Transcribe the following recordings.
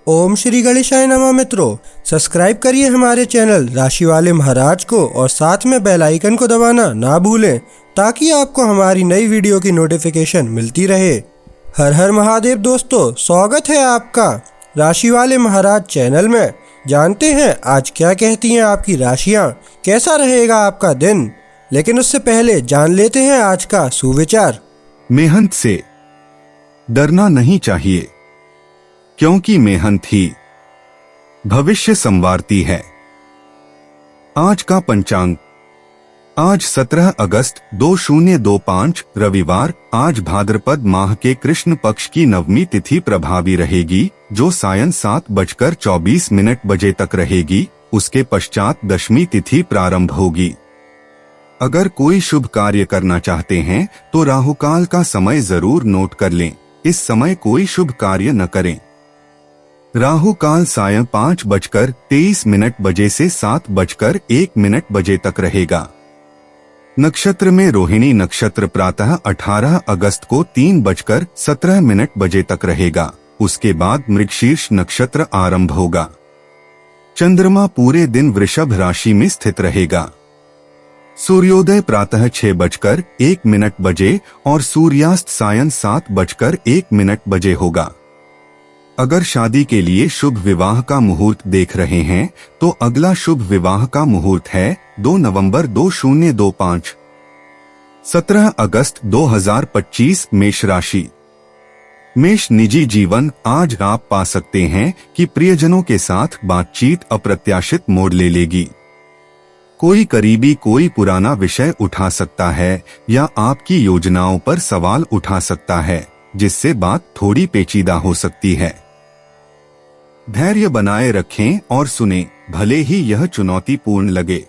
ओम श्री गणेशाय नमः। मित्रों, सब्सक्राइब करिए हमारे चैनल राशि वाले महाराज को और साथ में बेल आइकन को दबाना ना भूलें ताकि आपको हमारी नई वीडियो की नोटिफिकेशन मिलती रहे। हर हर महादेव दोस्तों, स्वागत है आपका राशि वाले महाराज चैनल में। जानते हैं आज क्या कहती हैं आपकी राशियां, कैसा रहेगा आपका दिन। लेकिन उससे पहले जान लेते हैं आज का सुविचार। मेहनत से डरना नहीं चाहिए, क्योंकि मेहनत ही भविष्य संवारती है। आज का पंचांग, आज 17 अगस्त 2025 रविवार। आज भाद्रपद माह के कृष्ण पक्ष की नवमी तिथि प्रभावी रहेगी, जो सायं 7:24 बजे तक रहेगी। उसके पश्चात दशमी तिथि प्रारंभ होगी। अगर कोई शुभ कार्य करना चाहते हैं तो राहुकाल का समय जरूर नोट कर लें। इस समय कोई शुभ कार्य न करें। राहु काल सायं 5:23 बजे से 7:01 बजे तक रहेगा। नक्षत्र में रोहिणी नक्षत्र प्रातः 18 अगस्त को 3:17 बजे तक रहेगा। उसके बाद मृगशीर्ष नक्षत्र आरंभ होगा। चंद्रमा पूरे दिन वृषभ राशि में स्थित रहेगा। सूर्योदय प्रातः 6:01 बजे और सूर्यास्त सायं 7:01 बजे होगा। अगर शादी के लिए शुभ विवाह का मुहूर्त देख रहे हैं तो अगला शुभ विवाह का मुहूर्त है 2 नवंबर 2025। 17 अगस्त 2025 मेष राशि। मेष निजी जीवन, आज आप पा सकते हैं कि प्रियजनों के साथ बातचीत अप्रत्याशित मोड़ ले लेगी। कोई करीबी कोई पुराना विषय उठा सकता है या आपकी योजनाओं पर सवाल उठा सकता है, जिससे बात थोड़ी पेचीदा हो सकती है। धैर्य बनाए रखें और सुनें, भले ही यह चुनौतीपूर्ण लगे।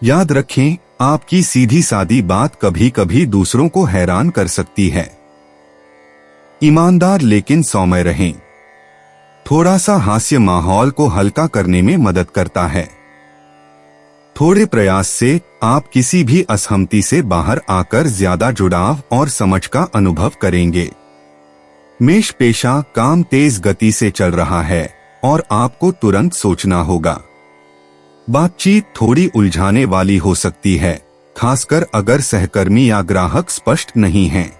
याद रखें, आपकी सीधी सादी बात कभी कभी दूसरों को हैरान कर सकती है। ईमानदार लेकिन सौम्य रहें। थोड़ा सा हास्य माहौल को हल्का करने में मदद करता है। थोड़े प्रयास से आप किसी भी असहमति से बाहर आकर ज्यादा जुड़ाव और समझ का अनुभव करेंगे। मेष पेशा, काम तेज गति से चल रहा है और आपको तुरंत सोचना होगा। बातचीत थोड़ी उलझाने वाली हो सकती है, खासकर अगर सहकर्मी या ग्राहक स्पष्ट नहीं हैं।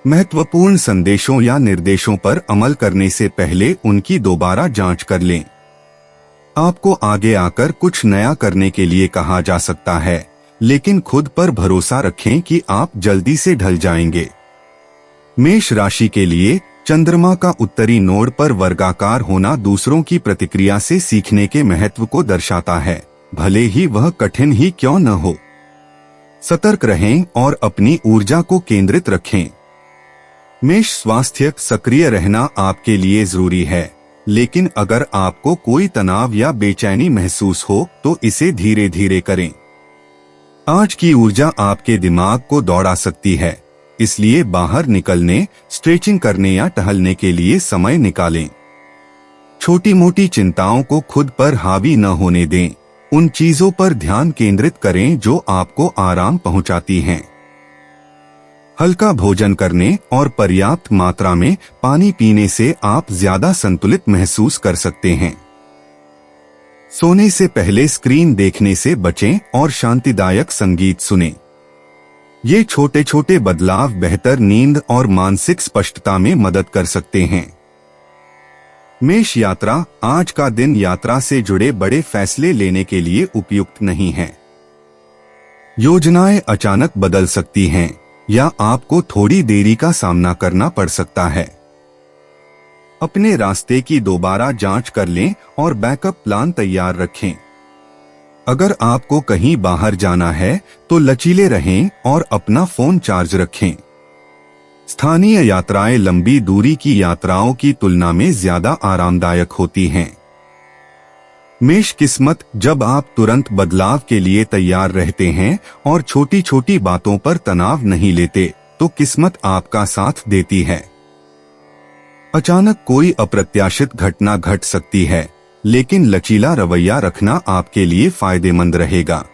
महत्वपूर्ण संदेशों या निर्देशों पर अमल करने से पहले उनकी दोबारा जांच कर लें। आपको आगे आकर कुछ नया करने के लिए कहा जा सकता है, लेकिन खुद पर भरोसा रखें कि आप जल्दी से ढल जाएंगे। मेष राशि के लिए चंद्रमा का उत्तरी नोड पर वर्गाकार होना दूसरों की प्रतिक्रिया से सीखने के महत्व को दर्शाता है, भले ही वह कठिन ही क्यों न हो। सतर्क रहें और अपनी ऊर्जा को केंद्रित रखें। मेष स्वास्थ्य, सक्रिय रहना आपके लिए जरूरी है, लेकिन अगर आपको कोई तनाव या बेचैनी महसूस हो तो इसे धीरे धीरे करें। आज की ऊर्जा आपके दिमाग को दौड़ा सकती है, इसलिए बाहर निकलने, स्ट्रेचिंग करने या टहलने के लिए समय निकालें। छोटी मोटी चिंताओं को खुद पर हावी न होने दें। उन चीजों पर ध्यान केंद्रित करें जो आपको आराम पहुंचाती हैं। हल्का भोजन करने और पर्याप्त मात्रा में पानी पीने से आप ज्यादा संतुलित महसूस कर सकते हैं। सोने से पहले स्क्रीन देखने से बचें और शांतिदायक संगीत सुनें। ये छोटे छोटे बदलाव बेहतर नींद और मानसिक स्पष्टता में मदद कर सकते हैं। मेष यात्रा, आज का दिन यात्रा से जुड़े बड़े फैसले लेने के लिए उपयुक्त नहीं है। योजनाएं अचानक बदल सकती हैं या आपको थोड़ी देरी का सामना करना पड़ सकता है। अपने रास्ते की दोबारा जांच कर लें और बैकअप प्लान तैयार रखें। अगर आपको कहीं बाहर जाना है तो लचीले रहें और अपना फोन चार्ज रखें। स्थानीय यात्राएं लंबी दूरी की यात्राओं की तुलना में ज्यादा आरामदायक होती हैं। मेष किस्मत, जब आप तुरंत बदलाव के लिए तैयार रहते हैं और छोटी छोटी बातों पर तनाव नहीं लेते तो किस्मत आपका साथ देती है। अचानक कोई अप्रत्याशित घटना घट सकती है, लेकिन लचीला रवैया रखना आपके लिए फायदेमंद रहेगा।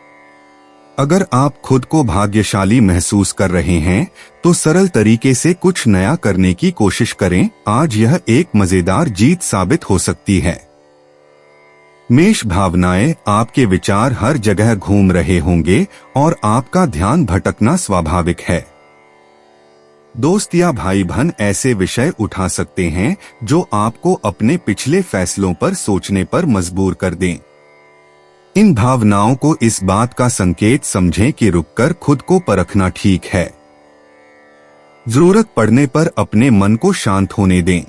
अगर आप खुद को भाग्यशाली महसूस कर रहे हैं तो सरल तरीके से कुछ नया करने की कोशिश करें। आज यह एक मजेदार जीत साबित हो सकती है। मेष भावनाएं, आपके विचार हर जगह घूम रहे होंगे और आपका ध्यान भटकना स्वाभाविक है। दोस्त या भाई बहन ऐसे विषय उठा सकते हैं जो आपको अपने पिछले फैसलों पर सोचने पर मजबूर कर दें। इन भावनाओं को इस बात का संकेत समझें कि रुककर खुद को परखना ठीक है। जरूरत पड़ने पर अपने मन को शांत होने दें।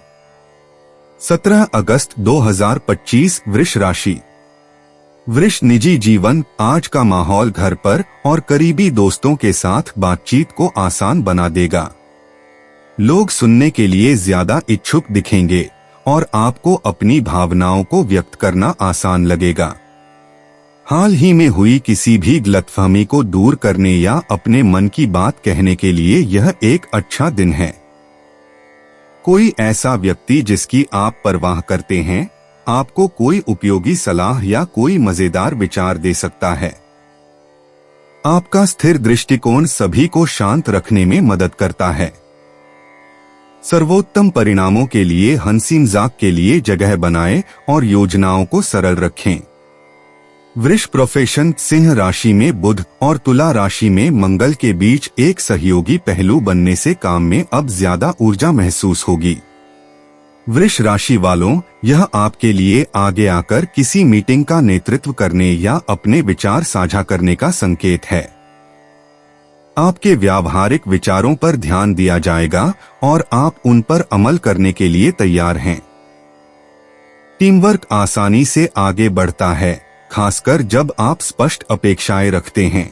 17 अगस्त 2025 वृष राशि। वृष निजी जीवन, आज का माहौल घर पर और करीबी दोस्तों के साथ बातचीत को आसान बना देगा। लोग सुनने के लिए ज्यादा इच्छुक दिखेंगे और आपको अपनी भावनाओं को व्यक्त करना आसान लगेगा। हाल ही में हुई किसी भी गलतफहमी को दूर करने या अपने मन की बात कहने के लिए यह एक अच्छा दिन है। कोई ऐसा व्यक्ति जिसकी आप परवाह करते हैं आपको कोई उपयोगी सलाह या कोई मजेदार विचार दे सकता है। आपका स्थिर दृष्टिकोण सभी को शांत रखने में मदद करता है। सर्वोत्तम परिणामों के लिए हंसी मजाक के लिए जगह बनाएं और योजनाओं को सरल रखें। वृष प्रोफेशन, सिंह राशि में बुध और तुला राशि में मंगल के बीच एक सहयोगी पहलू बनने से काम में अब ज्यादा ऊर्जा महसूस होगी। वृष राशि वालों, यह आपके लिए आगे आकर किसी मीटिंग का नेतृत्व करने या अपने विचार साझा करने का संकेत है। आपके व्यावहारिक विचारों पर ध्यान दिया जाएगा और आप उन पर अमल करने के लिए तैयार हैं। टीम वर्क आसानी से आगे बढ़ता है, खासकर जब आप स्पष्ट अपेक्षाएं रखते हैं।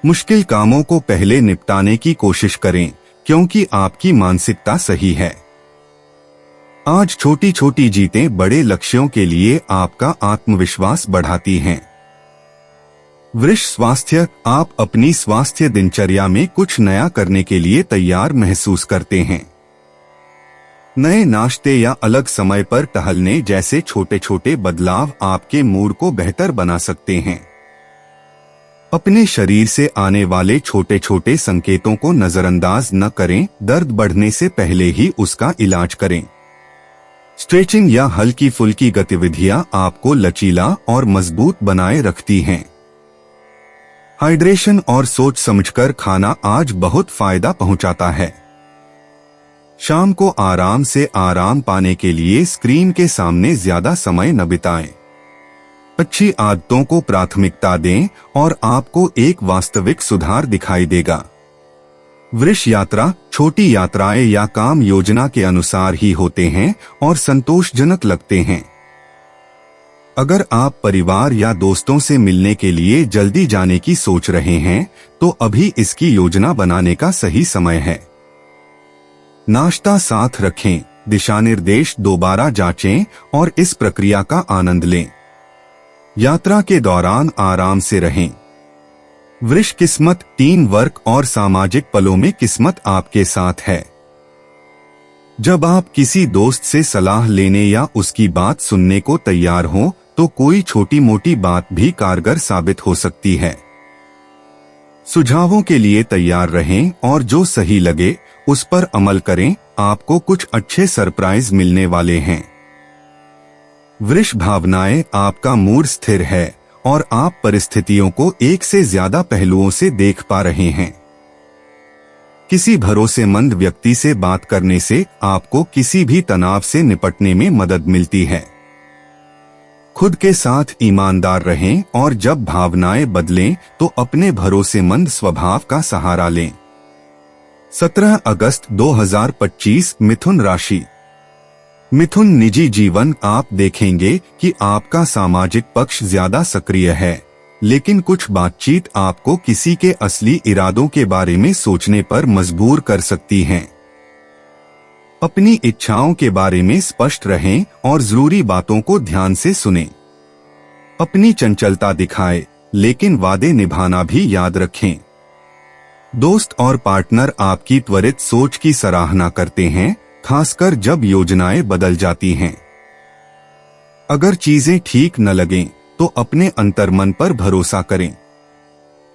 मुश्किल कामों को पहले निपटाने की कोशिश करें क्योंकि आपकी मानसिकता सही है। आज छोटी छोटी जीतें बड़े लक्ष्यों के लिए आपका आत्मविश्वास बढ़ाती हैं। वृष स्वास्थ्य, आप अपनी स्वास्थ्य दिनचर्या में कुछ नया करने के लिए तैयार महसूस करते हैं। नए नाश्ते या अलग समय पर टहलने जैसे छोटे छोटे बदलाव आपके मूड को बेहतर बना सकते हैं। अपने शरीर से आने वाले छोटे छोटे संकेतों को नजरअंदाज न करें, दर्द बढ़ने से पहले ही उसका इलाज करें। स्ट्रेचिंग या हल्की फुल्की गतिविधियां आपको लचीला और मजबूत बनाए रखती हैं। हाइड्रेशन और सोच समझकर खाना आज बहुत फायदा पहुंचाता है। शाम को आराम से आराम पाने के लिए स्क्रीन के सामने ज्यादा समय न बिताएं। अच्छी आदतों को प्राथमिकता दें और आपको एक वास्तविक सुधार दिखाई देगा। वृष यात्रा, छोटी यात्राएं या काम योजना के अनुसार ही होते हैं और संतोषजनक लगते हैं। अगर आप परिवार या दोस्तों से मिलने के लिए जल्दी जाने की सोच रहे हैं तो अभी इसकी योजना बनाने का सही समय है। नाश्ता साथ रखें, दिशानिर्देश दोबारा जांचें और इस प्रक्रिया का आनंद लें। यात्रा के दौरान आराम से रहें। वृष किस्मत, टीम वर्क और सामाजिक पलों में किस्मत आपके साथ है। जब आप किसी दोस्त से सलाह लेने या उसकी बात सुनने को तैयार हो तो कोई छोटी मोटी बात भी कारगर साबित हो सकती है। सुझावों के लिए तैयार रहें और जो सही लगे उस पर अमल करें, आपको कुछ अच्छे सरप्राइज मिलने वाले हैं। वृष भावनाएं, आपका मूड स्थिर है और आप परिस्थितियों को एक से ज्यादा पहलुओं से देख पा रहे हैं। किसी भरोसेमंद व्यक्ति से बात करने से आपको किसी भी तनाव से निपटने में मदद मिलती है। खुद के साथ ईमानदार रहें और जब भावनाएं बदलें तो अपने भरोसेमंद स्वभाव का सहारा लें। 17 अगस्त 2025 मिथुन राशि। मिथुन निजी जीवन, आप देखेंगे कि आपका सामाजिक पक्ष ज्यादा सक्रिय है, लेकिन कुछ बातचीत आपको किसी के असली इरादों के बारे में सोचने पर मजबूर कर सकती हैं। अपनी इच्छाओं के बारे में स्पष्ट रहें और जरूरी बातों को ध्यान से सुनें। अपनी चंचलता दिखाएं, लेकिन वादे निभाना भी याद रखें। दोस्त और पार्टनर आपकी त्वरित सोच की सराहना करते हैं, खासकर जब योजनाएं बदल जाती हैं। अगर चीजें ठीक न लगें तो अपने अंतर्मन पर भरोसा करें।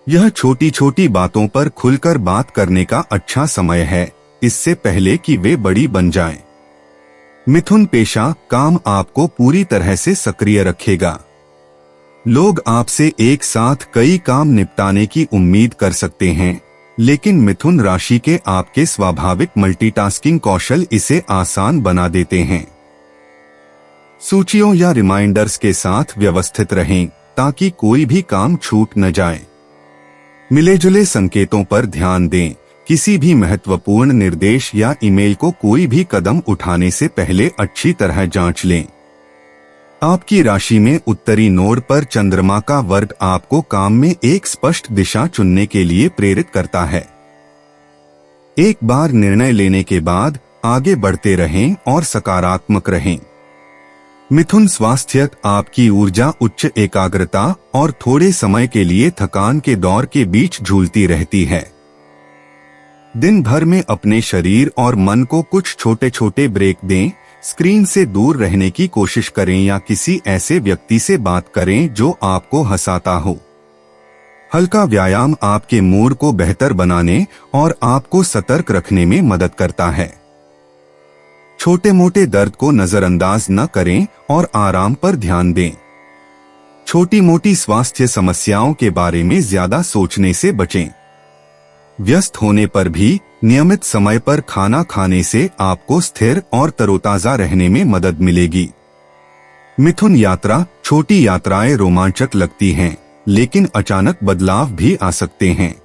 यह छोटी छोटी बातों पर खुलकर बात करने का अच्छा समय है, इससे पहले कि वे बड़ी बन जाएं। मिथुन पेशा काम आपको पूरी तरह से सक्रिय रखेगा। लोग आपसे एक साथ कई काम निपटाने की उम्मीद कर सकते हैं, लेकिन मिथुन राशि के आपके स्वाभाविक मल्टीटास्किंग कौशल इसे आसान बना देते हैं। सूचियों या रिमाइंडर्स के साथ व्यवस्थित रहें ताकि कोई भी काम छूट न जाए। मिले जुले संकेतों पर ध्यान दें। किसी भी महत्वपूर्ण निर्देश या ईमेल को कोई भी कदम उठाने से पहले अच्छी तरह जांच लें। आपकी राशि में उत्तरी नोड पर चंद्रमा का वर्ग आपको काम में एक स्पष्ट दिशा चुनने के लिए प्रेरित करता है। एक बार निर्णय लेने के बाद आगे बढ़ते रहें और सकारात्मक रहें। मिथुन स्वास्थ्य आपकी ऊर्जा उच्च एकाग्रता और थोड़े समय के लिए थकान के दौर के बीच झूलती रहती है। दिन भर में अपने शरीर और मन को कुछ छोटे छोटे ब्रेक दें। स्क्रीन से दूर रहने की कोशिश करें या किसी ऐसे व्यक्ति से बात करें जो आपको हंसाता हो। हल्का व्यायाम आपके मूड को बेहतर बनाने और आपको सतर्क रखने में मदद करता है। छोटे मोटे दर्द को नजरअंदाज न करें और आराम पर ध्यान दें। छोटी मोटी स्वास्थ्य समस्याओं के बारे में ज्यादा सोचने से बचें। व्यस्त होने पर भी नियमित समय पर खाना खाने से आपको स्थिर और तरोताजा रहने में मदद मिलेगी। मिथुन यात्रा छोटी यात्राएं रोमांचक लगती हैं, लेकिन अचानक बदलाव भी आ सकते हैं।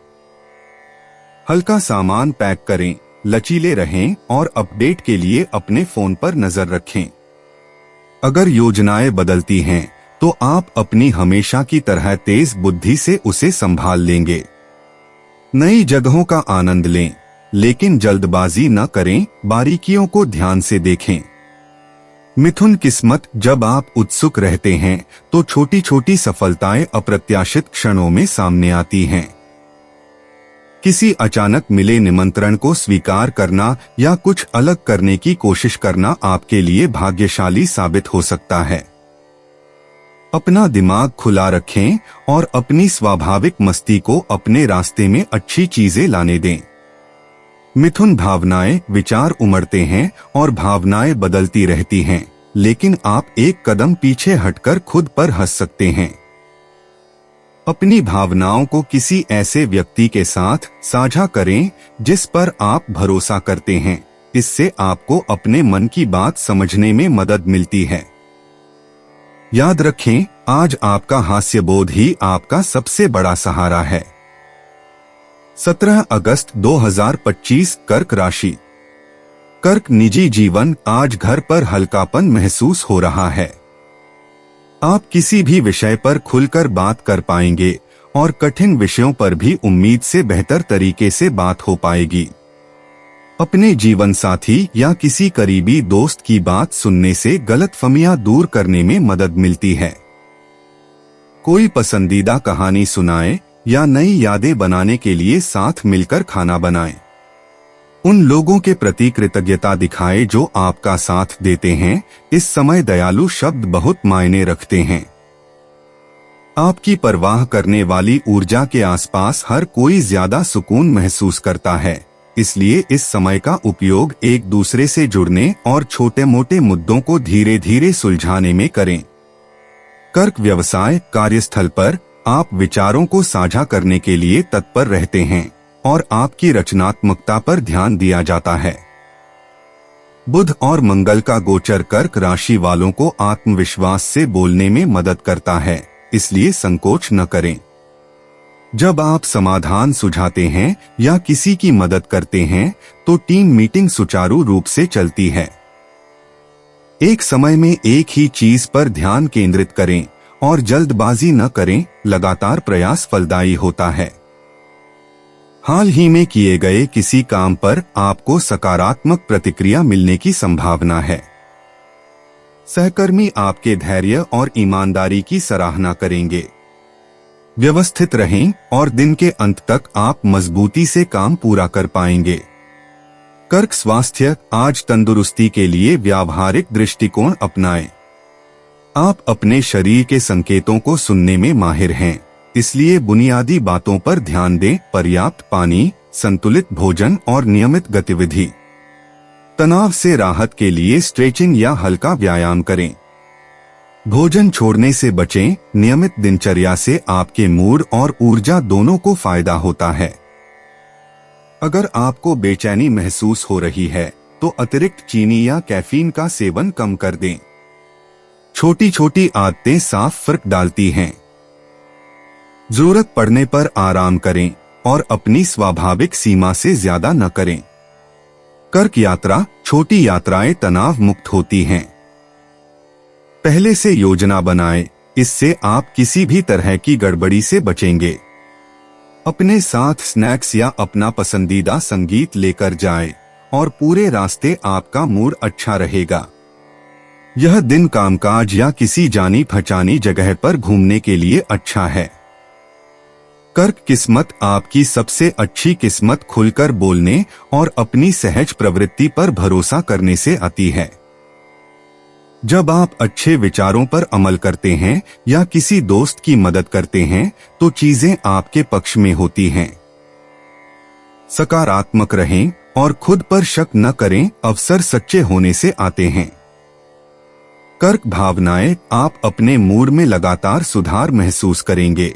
हल्का सामान पैक करें, लचीले रहें और अपडेट के लिए अपने फोन पर नजर रखें। अगर योजनाएं बदलती हैं, तो आप अपनी हमेशा की तरह तेज बुद्धि से उसे संभाल लेंगे। नई जगहों का आनंद लें, लेकिन जल्दबाजी न करें, बारीकियों को ध्यान से देखें। मिथुन किस्मत जब आप उत्सुक रहते हैं, तो छोटी छोटी सफलताएं अप्रत्याशित क्षणों में सामने आती हैं। किसी अचानक मिले निमंत्रण को स्वीकार करना या कुछ अलग करने की कोशिश करना आपके लिए भाग्यशाली साबित हो सकता है। अपना दिमाग खुला रखें और अपनी स्वाभाविक मस्ती को अपने रास्ते में अच्छी चीजें लाने दें। मिथुन भावनाएं विचार उमड़ते हैं और भावनाएं बदलती रहती हैं, लेकिन आप एक कदम पीछे हटकर खुद पर हंस सकते हैं। अपनी भावनाओं को किसी ऐसे व्यक्ति के साथ साझा करें जिस पर आप भरोसा करते हैं। इससे आपको अपने मन की बात समझने में मदद मिलती है। याद रखें, आज आपका हास्य बोध ही आपका सबसे बड़ा सहारा है। 17 अगस्त 2025 कर्क राशि। कर्क निजी जीवन। आज घर पर हल्कापन महसूस हो रहा है। आप किसी भी विषय पर खुलकर बात कर पाएंगे और कठिन विषयों पर भी उम्मीद से बेहतर तरीके से बात हो पाएगी। अपने जीवन साथी या किसी करीबी दोस्त की बात सुनने से गलतफहमियां दूर करने में मदद मिलती है। कोई पसंदीदा कहानी सुनाएं या नई यादें बनाने के लिए साथ मिलकर खाना बनाएं। उन लोगों के प्रति कृतज्ञता दिखाएं जो आपका साथ देते हैं। इस समय दयालु शब्द बहुत मायने रखते हैं। आपकी परवाह करने वाली ऊर्जा के आसपास हर कोई ज्यादा सुकून महसूस करता है, इसलिए इस समय का उपयोग एक दूसरे से जुड़ने और छोटे मोटे मुद्दों को धीरे धीरे सुलझाने में करें। कर्क व्यवसाय। कार्यस्थल पर आप विचारों को साझा करने के लिए तत्पर रहते हैं और आपकी रचनात्मकता पर ध्यान दिया जाता है। बुध और मंगल का गोचर कर्क राशि वालों को आत्मविश्वास से बोलने में मदद करता है, इसलिए संकोच न करें। जब आप समाधान सुझाते हैं या किसी की मदद करते हैं, तो टीम मीटिंग सुचारू रूप से चलती है। एक समय में एक ही चीज पर ध्यान केंद्रित करें और जल्दबाजी न करें। लगातार प्रयास फलदायी होता है। हाल ही में किए गए किसी काम पर आपको सकारात्मक प्रतिक्रिया मिलने की संभावना है। सहकर्मी आपके धैर्य और ईमानदारी की सराहना करेंगे। व्यवस्थित रहें और दिन के अंत तक आप मजबूती से काम पूरा कर पाएंगे। कर्क स्वास्थ्य। आज तंदुरुस्ती के लिए व्यावहारिक दृष्टिकोण अपनाएं। आप अपने शरीर के संकेतों को सुनने में माहिर हैं, इसलिए बुनियादी बातों पर ध्यान दें। पर्याप्त पानी, संतुलित भोजन और नियमित गतिविधि। तनाव से राहत के लिए स्ट्रेचिंग या हल्का व्यायाम करें। भोजन छोड़ने से बचें। नियमित दिनचर्या से आपके मूड और ऊर्जा दोनों को फायदा होता है। अगर आपको बेचैनी महसूस हो रही है तो अतिरिक्त चीनी या कैफीन का सेवन कम कर दें। छोटी छोटी आदतें साफ फर्क डालती हैं। जरूरत पड़ने पर आराम करें और अपनी स्वाभाविक सीमा से ज्यादा न करें। कर्क यात्रा। छोटी यात्राएं तनाव मुक्त होती हैं। पहले से योजना बनाएं, इससे आप किसी भी तरह की गड़बड़ी से बचेंगे। अपने साथ स्नैक्स या अपना पसंदीदा संगीत लेकर जाएं और पूरे रास्ते आपका मूड अच्छा रहेगा। यह दिन कामकाज या किसी जानी पहचानी जगह पर घूमने के लिए अच्छा है। कर्क किस्मत। आपकी सबसे अच्छी किस्मत खुलकर बोलने और अपनी सहज प्रवृत्ति पर भरोसा करने से आती है। जब आप अच्छे विचारों पर अमल करते हैं या किसी दोस्त की मदद करते हैं तो चीजें आपके पक्ष में होती हैं। सकारात्मक रहें और खुद पर शक न करें। अवसर सच्चे होने से आते हैं। कर्क भावनाएं। आप अपने मूड में लगातार सुधार महसूस करेंगे।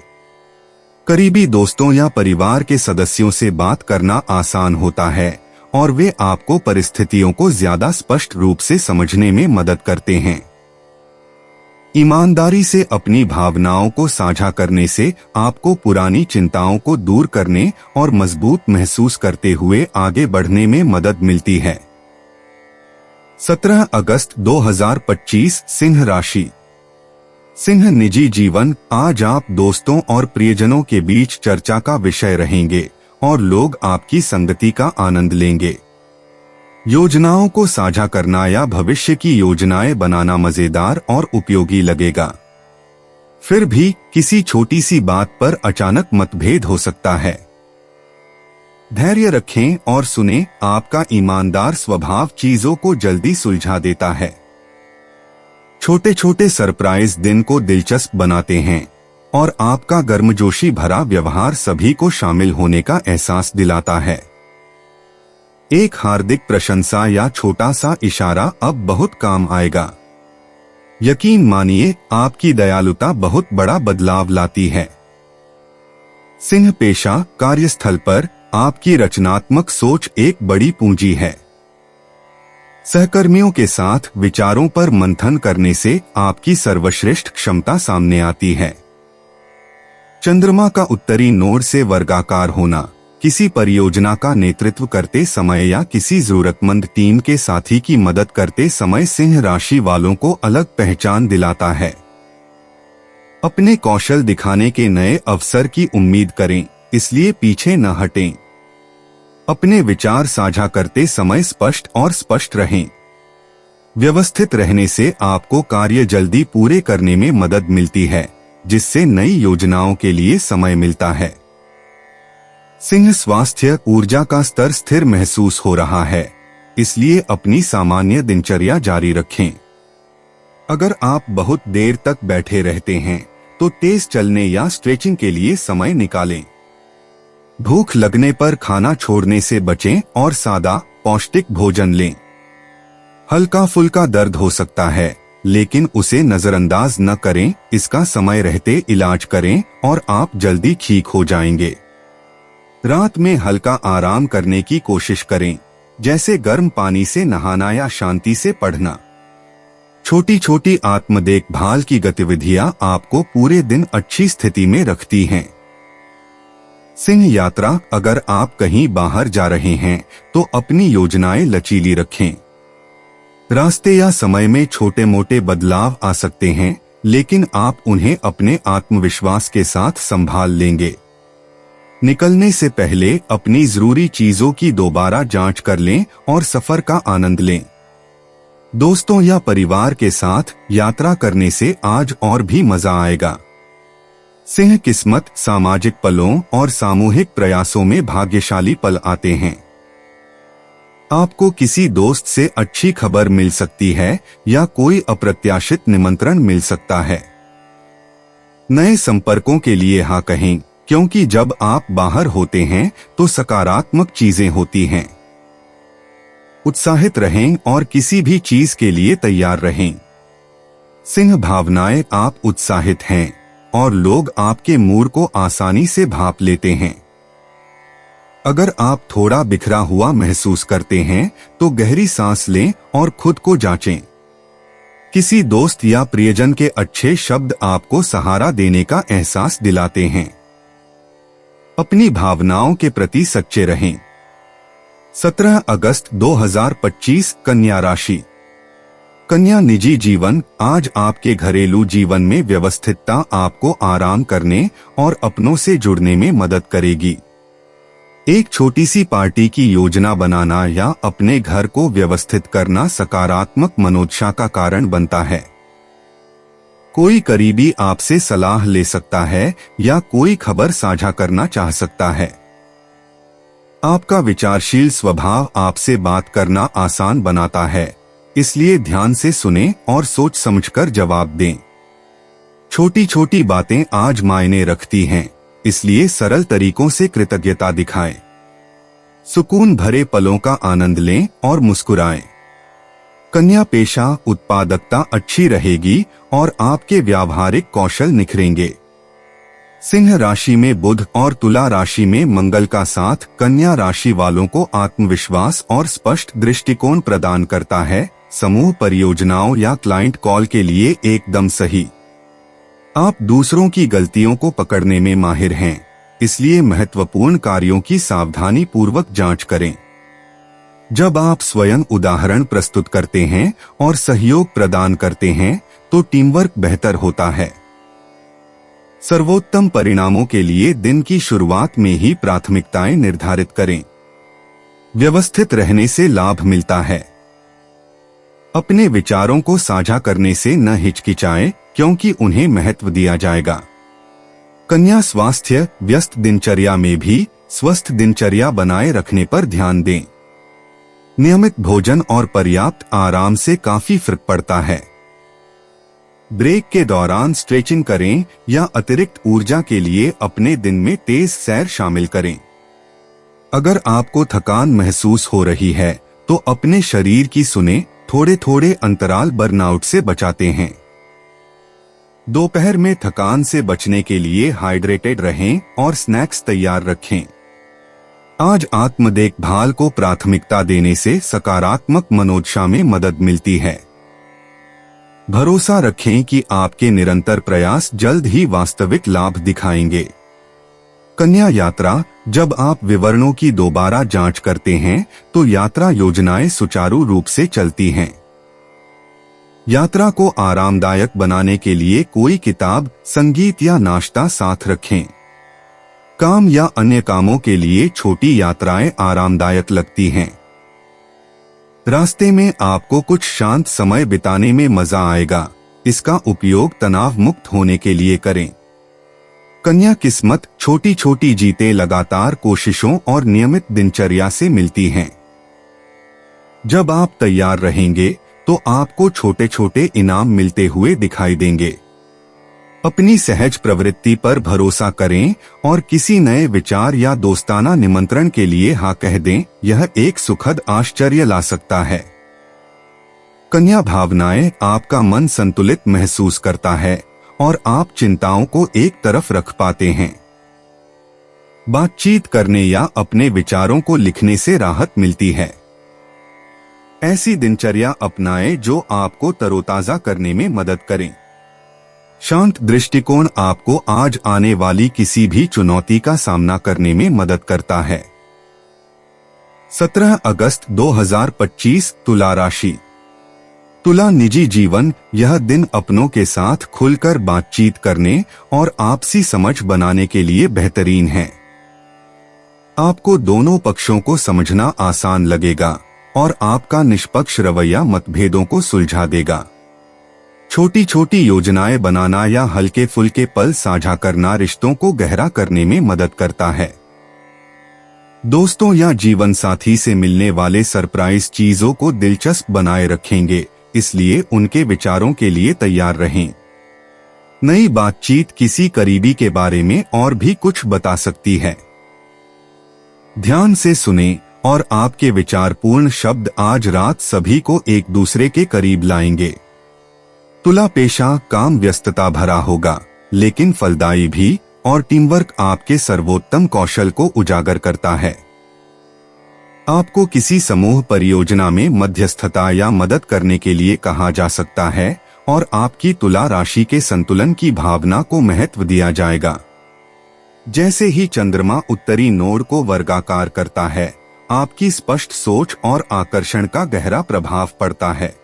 करीबी दोस्तों या परिवार के सदस्यों से बात करना आसान होता है और वे आपको परिस्थितियों को ज्यादा स्पष्ट रूप से समझने में मदद करते हैं। ईमानदारी से अपनी भावनाओं को साझा करने से आपको पुरानी चिंताओं को दूर करने और मजबूत महसूस करते हुए आगे बढ़ने में मदद मिलती है। 17 अगस्त 2025 सिंह राशि। सिंह निजी जीवन। आज आप दोस्तों और प्रियजनों के बीच चर्चा का विषय रहेंगे और लोग आपकी संगति का आनंद लेंगे। योजनाओं को साझा करना या भविष्य की योजनाएं बनाना मजेदार और उपयोगी लगेगा। फिर भी किसी छोटी सी बात पर अचानक मतभेद हो सकता है। धैर्य रखें और सुनें। आपका ईमानदार स्वभाव चीजों को जल्दी सुलझा देता है। छोटे छोटे सरप्राइज दिन को दिलचस्प बनाते हैं और आपका गर्मजोशी भरा व्यवहार सभी को शामिल होने का एहसास दिलाता है। एक हार्दिक प्रशंसा या छोटा सा इशारा अब बहुत काम आएगा। यकीन मानिए, आपकी दयालुता बहुत बड़ा बदलाव लाती है। सिंह पेशा। कार्यस्थल पर आपकी रचनात्मक सोच एक बड़ी पूंजी है। सहकर्मियों के साथ विचारों पर मंथन करने से आपकी सर्वश्रेष्ठ क्षमता सामने आती है। चंद्रमा का उत्तरी नोड से वर्गाकार होना किसी परियोजना का नेतृत्व करते समय या किसी जरूरतमंद टीम के साथी की मदद करते समय सिंह राशि वालों को अलग पहचान दिलाता है। अपने कौशल दिखाने के नए अवसर की उम्मीद करें, इसलिए पीछे न हटें। अपने विचार साझा करते समय स्पष्ट रहें। व्यवस्थित रहने से आपको कार्य जल्दी पूरे करने में मदद मिलती है, जिससे नई योजनाओं के लिए समय मिलता है। सिंह स्वास्थ्य। ऊर्जा का स्तर स्थिर महसूस हो रहा है, इसलिए अपनी सामान्य दिनचर्या जारी रखें। अगर आप बहुत देर तक बैठे रहते हैं तो तेज चलने या स्ट्रेचिंग के लिए समय निकालें। भूख लगने पर खाना छोड़ने से बचें और सादा पौष्टिक भोजन लें। हल्का फुल्का दर्द हो सकता है, लेकिन उसे नजरअंदाज न करें। इसका समय रहते इलाज करें और आप जल्दी ठीक हो जाएंगे। रात में हल्का आराम करने की कोशिश करें, जैसे गर्म पानी से नहाना या शांति से पढ़ना। छोटी छोटी आत्म देखभाल की गतिविधियां आपको पूरे दिन अच्छी स्थिति में रखती हैं। सिंह यात्रा। अगर आप कहीं बाहर जा रहे हैं तो अपनी योजनाएं लचीली रखें। रास्ते या समय में छोटे मोटे बदलाव आ सकते हैं, लेकिन आप उन्हें अपने आत्मविश्वास के साथ संभाल लेंगे। निकलने से पहले अपनी जरूरी चीजों की दोबारा जांच कर लें और सफर का आनंद लें। दोस्तों या परिवार के साथ यात्रा करने से आज और भी मजा आएगा। सिंह किस्मत। सामाजिक पलों और सामूहिक प्रयासों में भाग्यशाली पल आते हैं। आपको किसी दोस्त से अच्छी खबर मिल सकती है या कोई अप्रत्याशित निमंत्रण मिल सकता है। नए संपर्कों के लिए हाँ कहें, क्योंकि जब आप बाहर होते हैं तो सकारात्मक चीजें होती हैं। उत्साहित रहें और किसी भी चीज के लिए तैयार रहें। सिंह भावनाएं, आप उत्साहित हैं और लोग आपके मूड को आसानी से भांप लेते हैं। अगर आप थोड़ा बिखरा हुआ महसूस करते हैं तो गहरी सांस लें और खुद को जांचें। किसी दोस्त या प्रियजन के अच्छे शब्द आपको सहारा देने का एहसास दिलाते हैं। अपनी भावनाओं के प्रति सच्चे रहें। 17 अगस्त 2025 कन्या राशि। कन्या निजी जीवन। आज आपके घरेलू जीवन में व्यवस्थितता आपको आराम करने और अपनों से जुड़ने में मदद करेगी। एक छोटी सी पार्टी की योजना बनाना या अपने घर को व्यवस्थित करना सकारात्मक मनोदशा का कारण बनता है। कोई करीबी आपसे सलाह ले सकता है या कोई खबर साझा करना चाह सकता है। आपका विचारशील स्वभाव आपसे बात करना आसान बनाता है, इसलिए ध्यान से सुनें और सोच समझकर जवाब दें। छोटी छोटी बातें आज मायने रखती हैं, इसलिए सरल तरीकों से कृतज्ञता दिखाएं। सुकून भरे पलों का आनंद लें और मुस्कुराएं। कन्या पेशा। उत्पादकता अच्छी रहेगी और आपके व्यावहारिक कौशल निखरेंगे। सिंह राशि में बुध और तुला राशि में मंगल का साथ कन्या राशि वालों को आत्मविश्वास और स्पष्ट दृष्टिकोण प्रदान करता है। समूह परियोजनाओं या क्लाइंट कॉल के लिए एकदम सही। आप दूसरों की गलतियों को पकड़ने में माहिर हैं, इसलिए महत्वपूर्ण कार्यों की सावधानी पूर्वक जांच करें। जब आप स्वयं उदाहरण प्रस्तुत करते हैं और सहयोग प्रदान करते हैं तो टीमवर्क बेहतर होता है। सर्वोत्तम परिणामों के लिए दिन की शुरुआत में ही प्राथमिकताएं निर्धारित करें। व्यवस्थित रहने से लाभ मिलता है। अपने विचारों को साझा करने से न हिचकिचाएं, क्योंकि उन्हें महत्व दिया जाएगा। कन्या स्वास्थ्य। व्यस्त दिनचर्या में भी स्वस्थ दिनचर्या बनाए रखने पर ध्यान दें। नियमित भोजन और पर्याप्त आराम से काफी फर्क पड़ता है। ब्रेक के दौरान स्ट्रेचिंग करें या अतिरिक्त ऊर्जा के लिए अपने दिन में तेज सैर शामिल करें। अगर आपको थकान महसूस हो रही है तो अपने शरीर की सुने। थोड़े थोड़े अंतराल बर्नआउट से बचाते हैं। दोपहर में थकान से बचने के लिए हाइड्रेटेड रहें और स्नैक्स तैयार रखें। आज आत्म देखभाल को प्राथमिकता देने से सकारात्मक मनोदशा में मदद मिलती है। भरोसा रखें कि आपके निरंतर प्रयास जल्द ही वास्तविक लाभ दिखाएंगे। कन्या यात्रा। जब आप विवरणों की दोबारा जांच करते हैं तो यात्रा योजनाएं सुचारू रूप से चलती हैं। यात्रा को आरामदायक बनाने के लिए कोई किताब, संगीत या नाश्ता साथ रखें। काम या अन्य कामों के लिए छोटी यात्राएं आरामदायक लगती हैं। रास्ते में आपको कुछ शांत समय बिताने में मजा आएगा। इसका उपयोग तनाव मुक्त होने के लिए करें। कन्या किस्मत। छोटी छोटी जीतें लगातार कोशिशों और नियमित दिनचर्या से मिलती हैं। जब आप तैयार रहेंगे तो आपको छोटे छोटे इनाम मिलते हुए दिखाई देंगे। अपनी सहज प्रवृत्ति पर भरोसा करें और किसी नए विचार या दोस्ताना निमंत्रण के लिए हाँ कह दें। यह एक सुखद आश्चर्य ला सकता है। कन्या भावनाएं। आपका मन संतुलित महसूस करता है और आप चिंताओं को एक तरफ रख पाते हैं। बातचीत करने या अपने विचारों को लिखने से राहत मिलती है। ऐसी दिनचर्या अपनाएं जो आपको तरोताजा करने में मदद करें। शांत दृष्टिकोण आपको आज आने वाली किसी भी चुनौती का सामना करने में मदद करता है। 17 अगस्त 2025 तुला राशि। तुला निजी जीवन। यह दिन अपनों के साथ खुलकर बातचीत करने और आपसी समझ बनाने के लिए बेहतरीन है। आपको दोनों पक्षों को समझना आसान लगेगा और आपका निष्पक्ष रवैया मतभेदों को सुलझा देगा। छोटी छोटी योजनाएं बनाना या हल्के फुल्के पल साझा करना रिश्तों को गहरा करने में मदद करता है। दोस्तों या जीवन साथी से मिलने वाले सरप्राइज चीजों को दिलचस्प बनाए रखेंगे, इसलिए उनके विचारों के लिए तैयार रहें। नई बातचीत किसी करीबी के बारे में और भी कुछ बता सकती है। ध्यान से सुने और आपके विचारपूर्ण शब्द आज रात सभी को एक दूसरे के करीब लाएंगे। तुला पेशा काम व्यस्तता भरा होगा, लेकिन फलदायी भी, और टीमवर्क आपके सर्वोत्तम कौशल को उजागर करता है। आपको किसी समूह परियोजना में मध्यस्थता या मदद करने के लिए कहा जा सकता है और आपकी तुला राशि के संतुलन की भावना को महत्व दिया जाएगा। जैसे ही चंद्रमा उत्तरी नोड को वर्गाकार करता है, आपकी स्पष्ट सोच और आकर्षण का गहरा प्रभाव पड़ता है।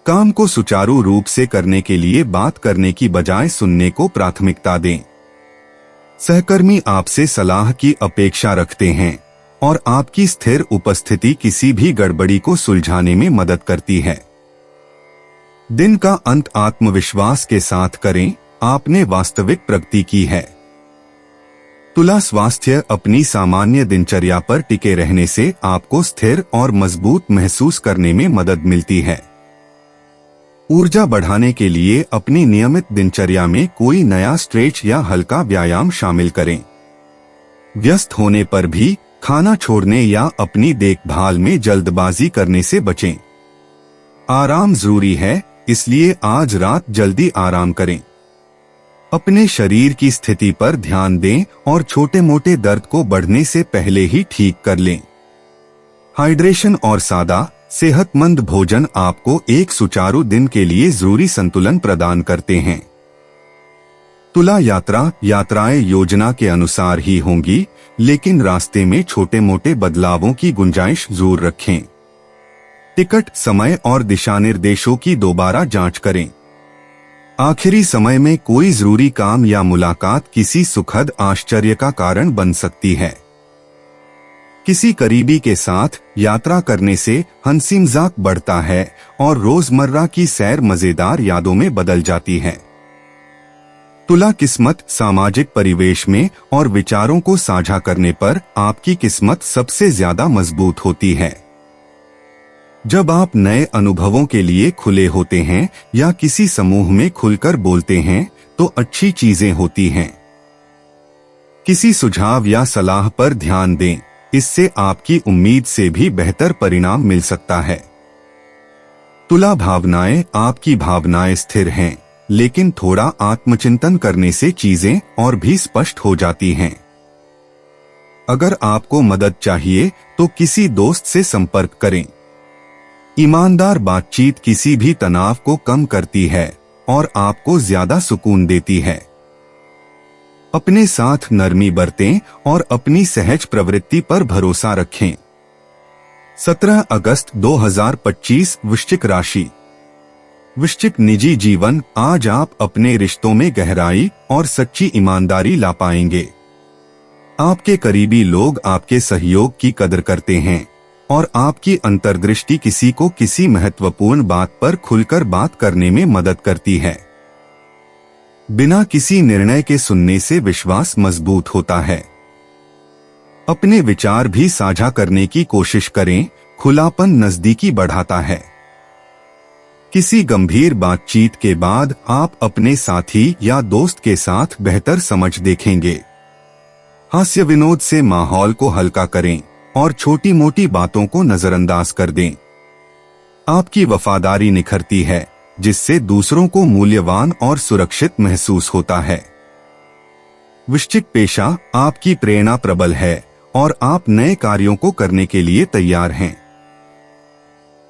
काम को सुचारू रूप से करने के लिए बात करने की बजाय सुनने को प्राथमिकता दें। सहकर्मी आपसे सलाह की अपेक्षा रखते हैं और आपकी स्थिर उपस्थिति किसी भी गड़बड़ी को सुलझाने में मदद करती है। दिन का अंत आत्मविश्वास के साथ करें, आपने वास्तविक प्रगति की है। तुला स्वास्थ्य अपनी सामान्य दिनचर्या पर टिके रहने से आपको स्थिर और मजबूत महसूस करने में मदद मिलती है। ऊर्जा बढ़ाने के लिए अपनी नियमित दिनचर्या में कोई नया स्ट्रेच या हल्का व्यायाम शामिल करें। व्यस्त होने पर भी खाना छोड़ने या अपनी देखभाल में जल्दबाजी करने से बचें। आराम जरूरी है, इसलिए आज रात जल्दी आराम करें। अपने शरीर की स्थिति पर ध्यान दें और छोटे मोटे दर्द को बढ़ने से पहले ही ठीक कर लें। हाइड्रेशन और सादा, सेहतमंद भोजन आपको एक सुचारू दिन के लिए जरूरी संतुलन प्रदान करते हैं। तुला यात्राएं योजना के अनुसार ही होंगी, लेकिन रास्ते में छोटे मोटे बदलावों की गुंजाइश जरूर रखें। टिकट, समय और दिशानिर्देशों की दोबारा जांच करें। आखिरी समय में कोई जरूरी काम या मुलाकात किसी सुखद आश्चर्य का कारण बन सकती है। किसी करीबी के साथ यात्रा करने से हंसी मजाक बढ़ता है और रोजमर्रा की सैर मजेदार यादों में बदल जाती है। तुला किस्मत, सामाजिक परिवेश में और विचारों को साझा करने पर आपकी किस्मत सबसे ज्यादा मजबूत होती है। जब आप नए अनुभवों के लिए खुले होते हैं या किसी समूह में खुलकर बोलते हैं तो अच्छी चीजें होती हैं। किसी सुझाव या सलाह पर ध्यान दें, इससे आपकी उम्मीद से भी बेहतर परिणाम मिल सकता है। तुला भावनाएं, आपकी भावनाएं स्थिर हैं, लेकिन थोड़ा आत्मचिंतन करने से चीजें और भी स्पष्ट हो जाती हैं। अगर आपको मदद चाहिए तो किसी दोस्त से संपर्क करें। ईमानदार बातचीत किसी भी तनाव को कम करती है और आपको ज्यादा सुकून देती है। अपने साथ नरमी बरतें और अपनी सहज प्रवृत्ति पर भरोसा रखें। 17 अगस्त 2025 वृश्चिक राशि। वृश्चिक निजी जीवन, आज आप अपने रिश्तों में गहराई और सच्ची ईमानदारी ला पाएंगे। आपके करीबी लोग आपके सहयोग की कदर करते हैं और आपकी अंतर्दृष्टि किसी को किसी महत्वपूर्ण बात पर खुलकर बात करने में मदद करती है। बिना किसी निर्णय के सुनने से विश्वास मजबूत होता है। अपने विचार भी साझा करने की कोशिश करें, खुलापन नजदीकी बढ़ाता है। किसी गंभीर बातचीत के बाद आप अपने साथी या दोस्त के साथ बेहतर समझ देखेंगे। हास्य विनोद से माहौल को हल्का करें और छोटी मोटी बातों को नजरअंदाज कर दें। आपकी वफादारी निखरती है, जिससे दूसरों को मूल्यवान और सुरक्षित महसूस होता है। वृश्चिक पेशा, आपकी प्रेरणा प्रबल है और आप नए कार्यों को करने के लिए तैयार हैं।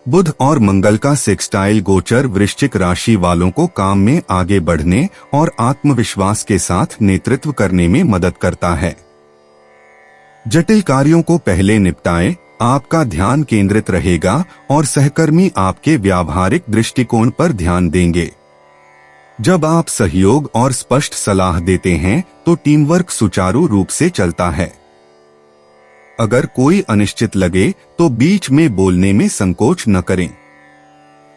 बुध और मंगल का सेक्सटाइल गोचर वृश्चिक राशि वालों को काम में आगे बढ़ने और आत्मविश्वास के साथ नेतृत्व करने में मदद करता है। जटिल कार्यों को पहले निपटाएं, आपका ध्यान केंद्रित रहेगा और सहकर्मी आपके व्यावहारिक दृष्टिकोण पर ध्यान देंगे। जब आप सहयोग और स्पष्ट सलाह देते हैं तो टीम वर्क सुचारू रूप से चलता है। अगर कोई अनिश्चित लगे तो बीच में बोलने में संकोच न करें।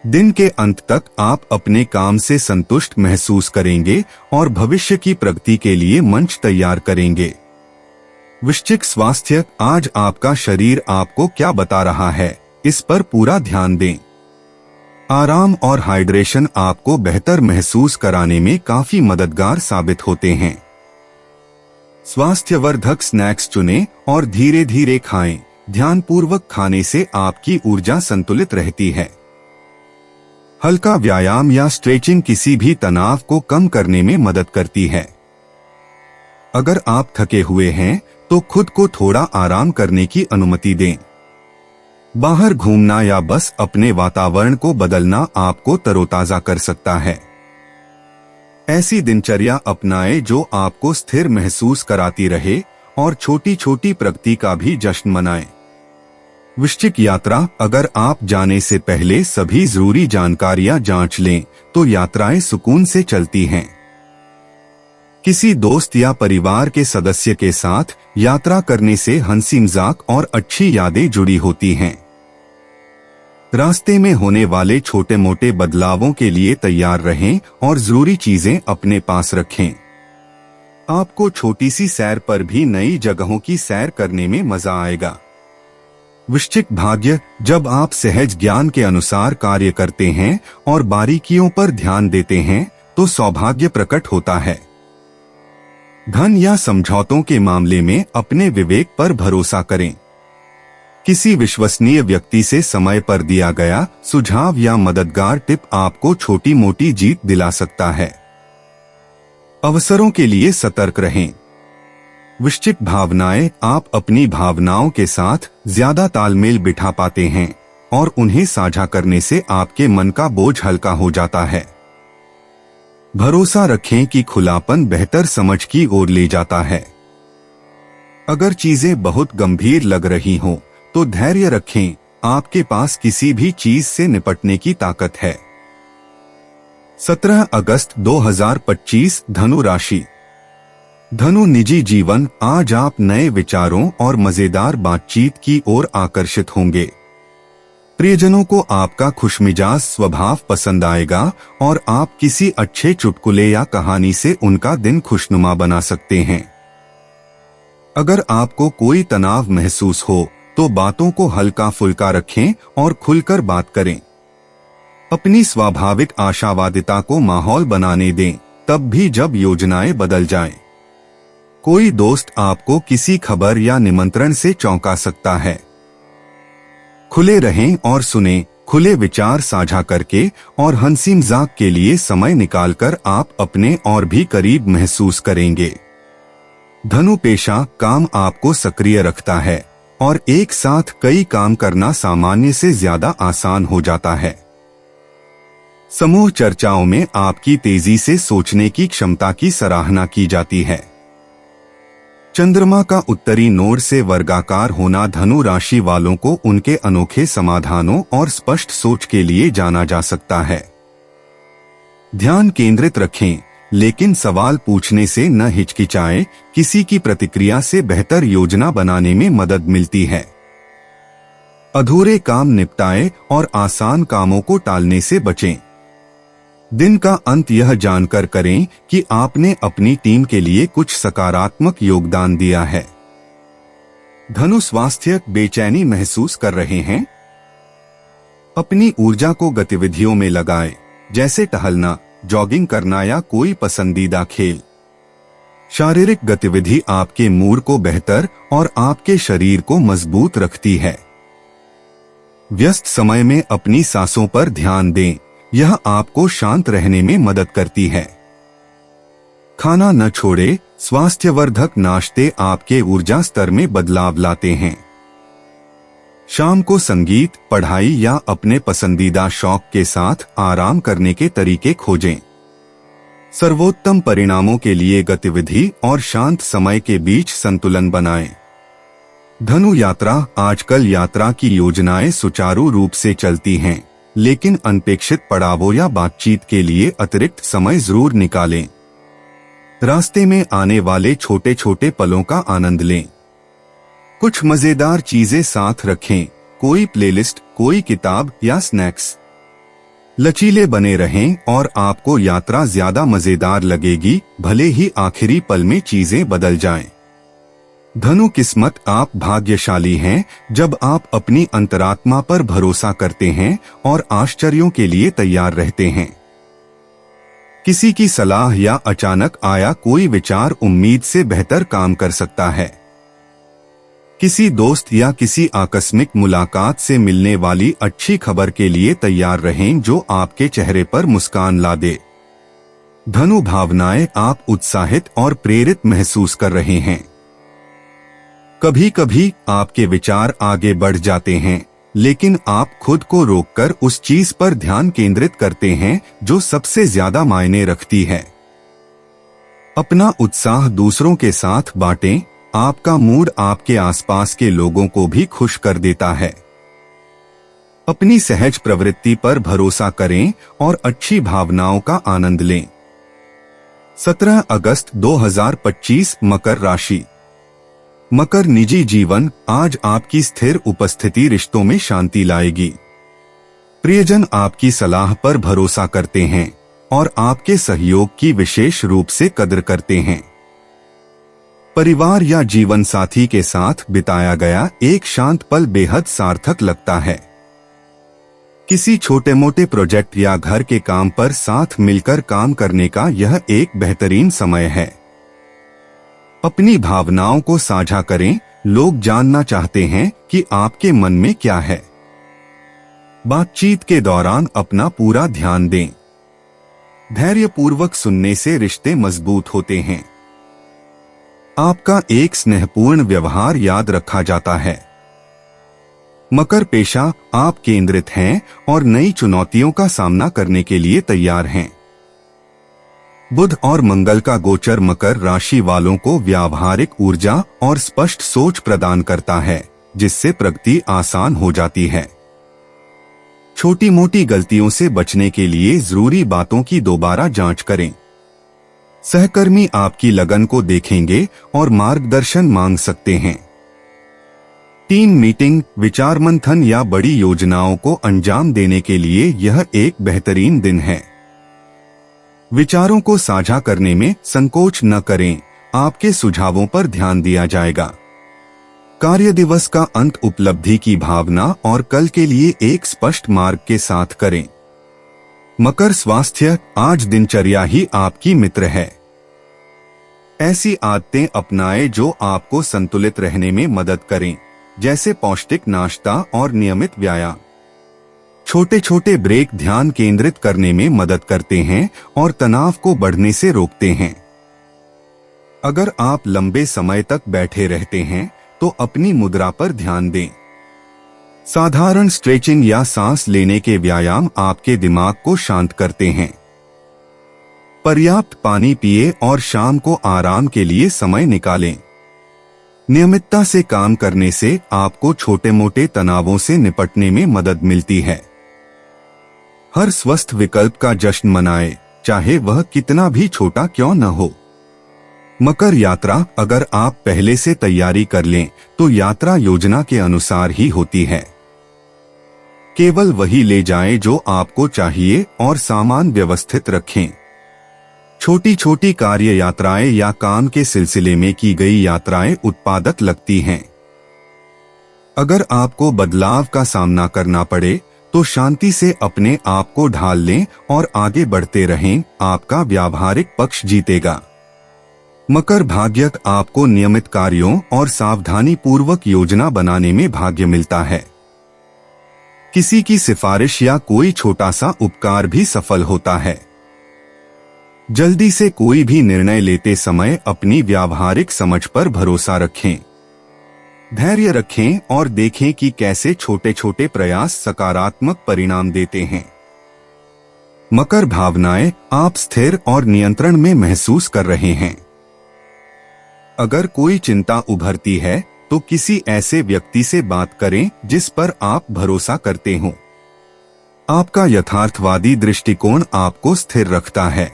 दिन के अंत तक आप अपने काम से संतुष्ट महसूस करेंगे और भविष्य की प्रगति के लिए मंच तैयार करेंगे। वृश्चिक स्वास्थ्य, आज आपका शरीर आपको क्या बता रहा है, इस पर पूरा ध्यान दें। आराम और हाइड्रेशन आपको बेहतर महसूस कराने में काफी मददगार साबित होते हैं। स्वास्थ्यवर्धक स्नैक्स चुनें और धीरे धीरे खाएं। ध्यानपूर्वक खाने से आपकी ऊर्जा संतुलित रहती है। हल्का व्यायाम या स्ट्रेचिंग किसी भी तनाव को कम करने में मदद करती है। अगर आप थके हुए हैं तो खुद को थोड़ा आराम करने की अनुमति दें। बाहर घूमना या बस अपने वातावरण को बदलना आपको तरोताजा कर सकता है। ऐसी दिनचर्या अपनाएं जो आपको स्थिर महसूस कराती रहे और छोटी छोटी प्रगति का भी जश्न मनाएं। वृश्चिक यात्रा, अगर आप जाने से पहले सभी जरूरी जानकारियां जांच लें तो यात्राएं सुकून से चलती हैं। किसी दोस्त या परिवार के सदस्य के साथ यात्रा करने से हंसी मजाक और अच्छी यादें जुड़ी होती हैं। रास्ते में होने वाले छोटे मोटे बदलावों के लिए तैयार रहें और जरूरी चीजें अपने पास रखें। आपको छोटी सी सैर पर भी नई जगहों की सैर करने में मजा आएगा। वृश्चिक भाग्य, जब आप सहज ज्ञान के अनुसार कार्य करते हैं और बारीकियों पर ध्यान देते हैं तो सौभाग्य प्रकट होता है। धन या समझौतों के मामले में अपने विवेक पर भरोसा करें। किसी विश्वसनीय व्यक्ति से समय पर दिया गया सुझाव या मददगार टिप आपको छोटी मोटी जीत दिला सकता है। अवसरों के लिए सतर्क रहें। वृश्चिक भावनाएं, आप अपनी भावनाओं के साथ ज्यादा तालमेल बिठा पाते हैं और उन्हें साझा करने से आपके मन का बोझ हल्का हो जाता है। भरोसा रखें कि खुलापन बेहतर समझ की ओर ले जाता है। अगर चीजें बहुत गंभीर लग रही हों तो धैर्य रखें, आपके पास किसी भी चीज से निपटने की ताकत है। 17 अगस्त 2025 धनु राशि। धनु निजी जीवन, आज आप नए विचारों और मजेदार बातचीत की ओर आकर्षित होंगे। प्रियजनों को आपका खुशमिजाज स्वभाव पसंद आएगा और आप किसी अच्छे चुटकुले या कहानी से उनका दिन खुशनुमा बना सकते हैं। अगर आपको कोई तनाव महसूस हो तो बातों को हल्का फुल्का रखें और खुलकर बात करें। अपनी स्वाभाविक आशावादिता को माहौल बनाने दें, तब भी जब योजनाएं बदल जाएं। कोई दोस्त आपको किसी खबर या निमंत्रण से चौंका सकता है। खुले रहें और सुनें, खुले विचार साझा करके और हंसी मजाक के लिए समय निकालकर आप अपने और भी करीब महसूस करेंगे। धनु पेशा, काम आपको सक्रिय रखता है और एक साथ कई काम करना सामान्य से ज्यादा आसान हो जाता है। समूह चर्चाओं में आपकी तेजी से सोचने की क्षमता की सराहना की जाती है। चंद्रमा का उत्तरी नोड से वर्गाकार होना धनु राशि वालों को उनके अनोखे समाधानों और स्पष्ट सोच के लिए जाना जा सकता है। ध्यान केंद्रित रखें, लेकिन सवाल पूछने से न हिचकिचाएं, किसी की प्रतिक्रिया से बेहतर योजना बनाने में मदद मिलती है। अधूरे काम निपटाएं और आसान कामों को टालने से बचें। दिन का अंत यह जानकर करें कि आपने अपनी टीम के लिए कुछ सकारात्मक योगदान दिया है। धनु स्वास्थ्य, बेचैनी महसूस कर रहे हैं? अपनी ऊर्जा को गतिविधियों में लगाएं, जैसे टहलना, जॉगिंग करना या कोई पसंदीदा खेल। शारीरिक गतिविधि आपके मूड को बेहतर और आपके शरीर को मजबूत रखती है। व्यस्त समय में अपनी सांसों पर ध्यान दें, यह आपको शांत रहने में मदद करती है। खाना न छोड़े, स्वास्थ्यवर्धक नाश्ते आपके ऊर्जा स्तर में बदलाव लाते हैं। शाम को संगीत, पढ़ाई या अपने पसंदीदा शौक के साथ आराम करने के तरीके खोजें। सर्वोत्तम परिणामों के लिए गतिविधि और शांत समय के बीच संतुलन बनाएं। धनु यात्रा, आजकल यात्रा की योजनाएं सुचारू रूप से चलती हैं, लेकिन अनपेक्षित पड़ावों या बातचीत के लिए अतिरिक्त समय जरूर निकालें। रास्ते में आने वाले छोटे छोटे पलों का आनंद लें। कुछ मजेदार चीजें साथ रखें, कोई प्लेलिस्ट, कोई किताब या स्नैक्स। लचीले बने रहें और आपको यात्रा ज्यादा मजेदार लगेगी, भले ही आखिरी पल में चीजें बदल जाएं। धनु किस्मत, आप भाग्यशाली हैं जब आप अपनी अंतरात्मा पर भरोसा करते हैं और आश्चर्यों के लिए तैयार रहते हैं। किसी की सलाह या अचानक आया कोई विचार उम्मीद से बेहतर काम कर सकता है। किसी दोस्त या किसी आकस्मिक मुलाकात से मिलने वाली अच्छी खबर के लिए तैयार रहें जो आपके चेहरे पर मुस्कान ला दे। धनु भावनाएं, आप उत्साहित और प्रेरित महसूस कर रहे हैं। कभी कभी आपके विचार आगे बढ़ जाते हैं, लेकिन आप खुद को रोककर उस चीज पर ध्यान केंद्रित करते हैं जो सबसे ज्यादा मायने रखती है। अपना उत्साह दूसरों के साथ बांटें। आपका मूड आपके आसपास के लोगों को भी खुश कर देता है। अपनी सहज प्रवृत्ति पर भरोसा करें और अच्छी भावनाओं का आनंद लें। 17 अगस्त 2025 मकर राशि। मकर, निजी जीवन, आज आपकी स्थिर उपस्थिति रिश्तों में शांति लाएगी। प्रियजन आपकी सलाह पर भरोसा करते हैं और आपके सहयोग की विशेष रूप से कदर करते हैं। परिवार या जीवन साथी के साथ बिताया गया एक शांत पल बेहद सार्थक लगता है। किसी छोटे मोटे प्रोजेक्ट या घर के काम पर साथ मिलकर काम करने का यह एक बेहतरीन समय है। अपनी भावनाओं को साझा करें, लोग जानना चाहते हैं कि आपके मन में क्या है। बातचीत के दौरान अपना पूरा ध्यान दें। धैर्यपूर्वक सुनने से रिश्ते मजबूत होते हैं। आपका एक स्नेहपूर्ण व्यवहार याद रखा जाता है। मकर, पेशा, आप केंद्रित हैं और नई चुनौतियों का सामना करने के लिए तैयार हैं। बुध और मंगल का गोचर मकर राशि वालों को व्यावहारिक ऊर्जा और स्पष्ट सोच प्रदान करता है, जिससे प्रगति आसान हो जाती है। छोटी मोटी गलतियों से बचने के लिए जरूरी बातों की दोबारा जांच करें। सहकर्मी आपकी लगन को देखेंगे और मार्गदर्शन मांग सकते हैं। टीम मीटिंग, विचार मंथन या बड़ी योजनाओं को अंजाम देने के लिए यह एक बेहतरीन दिन है। विचारों को साझा करने में संकोच न करें, आपके सुझावों पर ध्यान दिया जाएगा। कार्य दिवस का अंत उपलब्धि की भावना और कल के लिए एक स्पष्ट मार्ग के साथ करें। मकर, स्वास्थ्य, आज दिनचर्या ही आपकी मित्र है। ऐसी आदतें अपनाएं जो आपको संतुलित रहने में मदद करें, जैसे पौष्टिक नाश्ता और नियमित व्यायाम। छोटे छोटे ब्रेक ध्यान केंद्रित करने में मदद करते हैं और तनाव को बढ़ने से रोकते हैं। अगर आप लंबे समय तक बैठे रहते हैं तो अपनी मुद्रा पर ध्यान दें। साधारण स्ट्रेचिंग या सांस लेने के व्यायाम आपके दिमाग को शांत करते हैं। पर्याप्त पानी पिए और शाम को आराम के लिए समय निकालें। नियमितता से काम करने से आपको छोटे मोटे तनावों से निपटने में मदद मिलती है। हर स्वस्थ विकल्प का जश्न मनाएं, चाहे वह कितना भी छोटा क्यों न हो। मकर, यात्रा, अगर आप पहले से तैयारी कर लें तो यात्रा योजना के अनुसार ही होती है। केवल वही ले जाएं जो आपको चाहिए और सामान व्यवस्थित रखें। छोटी छोटी कार्य यात्राएं या काम के सिलसिले में की गई यात्राएं उत्पादक लगती हैं। अगर आपको बदलाव का सामना करना पड़े तो शांति से अपने आप को ढाल लें और आगे बढ़ते रहें, आपका व्यावहारिक पक्ष जीतेगा। मकर, भाग्य, आपको नियमित कार्यों और सावधानी पूर्वक योजना बनाने में भाग्य मिलता है। किसी की सिफारिश या कोई छोटा सा उपकार भी सफल होता है। जल्दी से कोई भी निर्णय लेते समय अपनी व्यावहारिक समझ पर भरोसा रखें। धैर्य रखें और देखें कि कैसे छोटे छोटे प्रयास सकारात्मक परिणाम देते हैं। मकर, भावनाएं, आप स्थिर और नियंत्रण में महसूस कर रहे हैं। अगर कोई चिंता उभरती है तो किसी ऐसे व्यक्ति से बात करें जिस पर आप भरोसा करते हो। आपका यथार्थवादी दृष्टिकोण आपको स्थिर रखता है।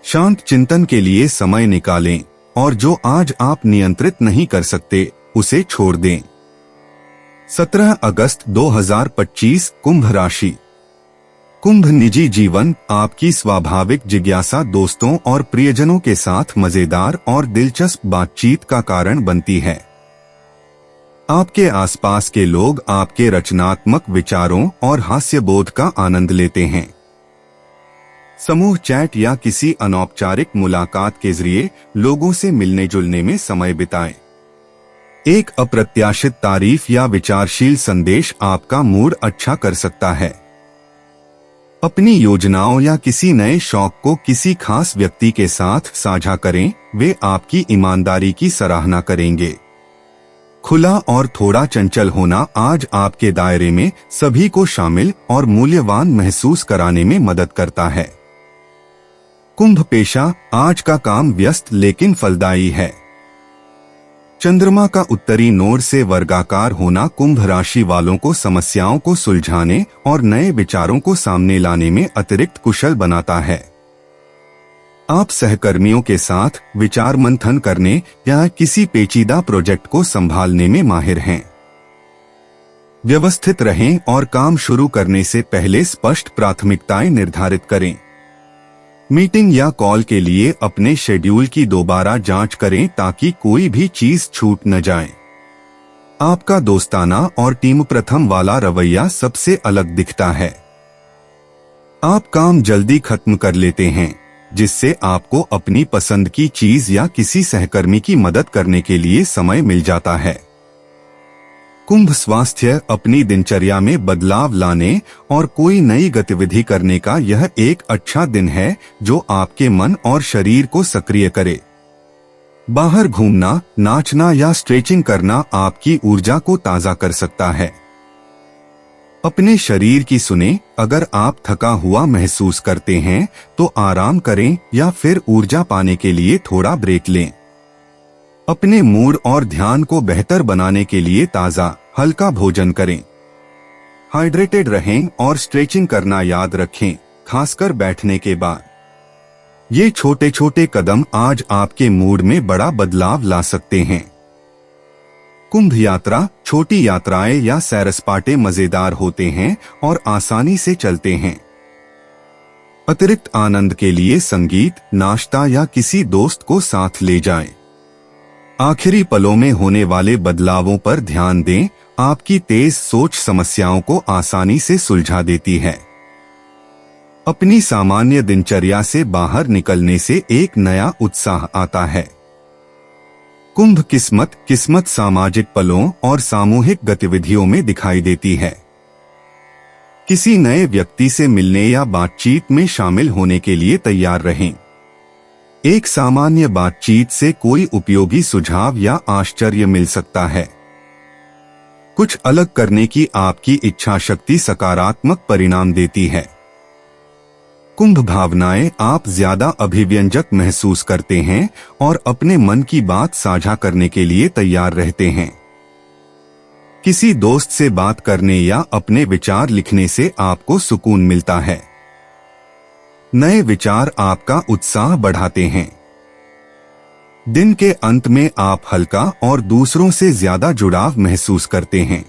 शांत चिंतन के लिए समय निकालें और जो आज आप नियंत्रित नहीं कर सकते उसे छोड़ दें। 17 अगस्त 2025 कुंभ राशि। कुंभ निजी जीवन आपकी स्वाभाविक जिज्ञासा दोस्तों और प्रियजनों के साथ मजेदार और दिलचस्प बातचीत का कारण बनती है। आपके आसपास के लोग आपके रचनात्मक विचारों और हास्यबोध का आनंद लेते हैं। समूह चैट या किसी अनौपचारिक मुलाकात के जरिए लोगों से मिलने जुलने में समय बिताएं। एक अप्रत्याशित तारीफ या विचारशील संदेश आपका मूड अच्छा कर सकता है। अपनी योजनाओं या किसी नए शौक को किसी खास व्यक्ति के साथ साझा करें, वे आपकी ईमानदारी की सराहना करेंगे। खुला और थोड़ा चंचल होना आज आपके दायरे में सभी को शामिल और मूल्यवान महसूस कराने में मदद करता है। कुंभ पेशा, आज का काम व्यस्त लेकिन फलदायी है। चंद्रमा का उत्तरी नोड से वर्गाकार होना कुंभ राशि वालों को समस्याओं को सुलझाने और नए विचारों को सामने लाने में अतिरिक्त कुशल बनाता है। आप सहकर्मियों के साथ विचार मंथन करने या किसी पेचीदा प्रोजेक्ट को संभालने में माहिर हैं। व्यवस्थित रहें और काम शुरू करने से पहले स्पष्ट प्राथमिकताएं निर्धारित करें। मीटिंग या कॉल के लिए अपने शेड्यूल की दोबारा जांच करें ताकि कोई भी चीज छूट न जाए। आपका दोस्ताना और टीम प्रथम वाला रवैया सबसे अलग दिखता है। आप काम जल्दी खत्म कर लेते हैं, जिससे आपको अपनी पसंद की चीज या किसी सहकर्मी की मदद करने के लिए समय मिल जाता है। कुंभ स्वास्थ्य, अपनी दिनचर्या में बदलाव लाने और कोई नई गतिविधि करने का यह एक अच्छा दिन है जो आपके मन और शरीर को सक्रिय करे। बाहर घूमना, नाचना या स्ट्रेचिंग करना आपकी ऊर्जा को ताजा कर सकता है। अपने शरीर की सुने, अगर आप थका हुआ महसूस करते हैं तो आराम करें या फिर ऊर्जा पाने के लिए थोड़ा ब्रेक लें। अपने मूड और ध्यान को बेहतर बनाने के लिए ताजा हल्का भोजन करें। हाइड्रेटेड रहें और स्ट्रेचिंग करना याद रखें, खासकर बैठने के बाद। ये छोटे छोटे कदम आज आपके मूड में बड़ा बदलाव ला सकते हैं। कुंभ यात्रा, छोटी यात्राएं या सैर-सपाटे मजेदार होते हैं और आसानी से चलते हैं। अतिरिक्त आनंद के लिए संगीत, नाश्ता या किसी दोस्त को साथ ले जाएं। आखिरी पलों में होने वाले बदलावों पर ध्यान दें, आपकी तेज सोच समस्याओं को आसानी से सुलझा देती है। अपनी सामान्य दिनचर्या से बाहर निकलने से एक नया उत्साह आता है। कुंभ किस्मत सामाजिक पलों और सामूहिक गतिविधियों में दिखाई देती है। किसी नए व्यक्ति से मिलने या बातचीत में शामिल होने के लिए तैयार रहें। एक सामान्य बातचीत से कोई उपयोगी सुझाव या आश्चर्य मिल सकता है। कुछ अलग करने की आपकी इच्छा शक्ति सकारात्मक परिणाम देती है। कुंभ भावनाएं, आप ज्यादा अभिव्यंजक महसूस करते हैं और अपने मन की बात साझा करने के लिए तैयार रहते हैं। किसी दोस्त से बात करने या अपने विचार लिखने से आपको सुकून मिलता है। नए विचार आपका उत्साह बढ़ाते हैं। दिन के अंत में आप हल्का और दूसरों से ज्यादा जुड़ाव महसूस करते हैं।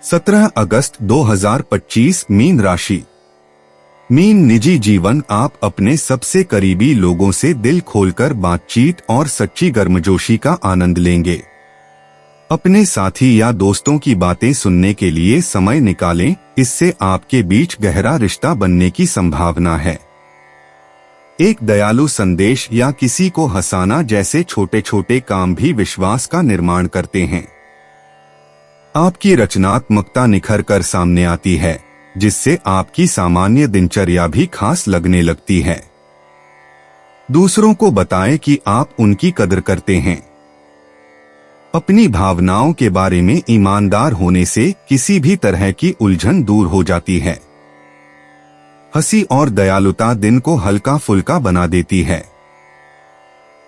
17 अगस्त 2025 मीन राशि। मीन निजी जीवन, आप अपने सबसे करीबी लोगों से दिल खोलकर बातचीत और सच्ची गर्मजोशी का आनंद लेंगे। अपने साथी या दोस्तों की बातें सुनने के लिए समय निकालें, इससे आपके बीच गहरा रिश्ता बनने की संभावना है। एक दयालु संदेश या किसी को हंसाना जैसे छोटे छोटे काम भी विश्वास का निर्माण करते हैं। आपकी रचनात्मकता निखर कर सामने आती है, जिससे आपकी सामान्य दिनचर्या भी खास लगने लगती है। दूसरों को बताएं कि आप उनकी कदर करते हैं। अपनी भावनाओं के बारे में ईमानदार होने से किसी भी तरह की उलझन दूर हो जाती है। हंसी और दयालुता दिन को हल्का फुल्का बना देती है।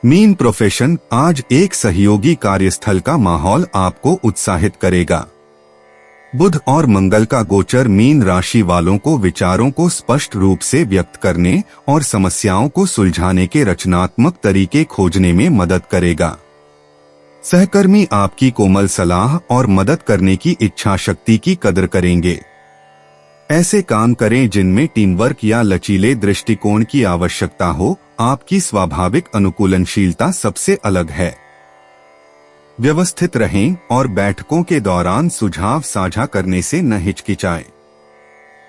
मीन प्रोफेशन, आज एक सहयोगी कार्यस्थल का माहौल आपको उत्साहित करेगा। बुध और मंगल का गोचर मीन राशि वालों को विचारों को स्पष्ट रूप से व्यक्त करने और समस्याओं को सुलझाने के रचनात्मक तरीके खोजने में मदद करेगा। सहकर्मी आपकी कोमल सलाह और मदद करने की इच्छा शक्ति की कदर करेंगे। ऐसे काम करें जिनमें टीम वर्क या लचीले दृष्टिकोण की आवश्यकता हो। आपकी स्वाभाविक अनुकूलनशीलता सबसे अलग है। व्यवस्थित रहें और बैठकों के दौरान सुझाव साझा करने से न हिचकिचाएं।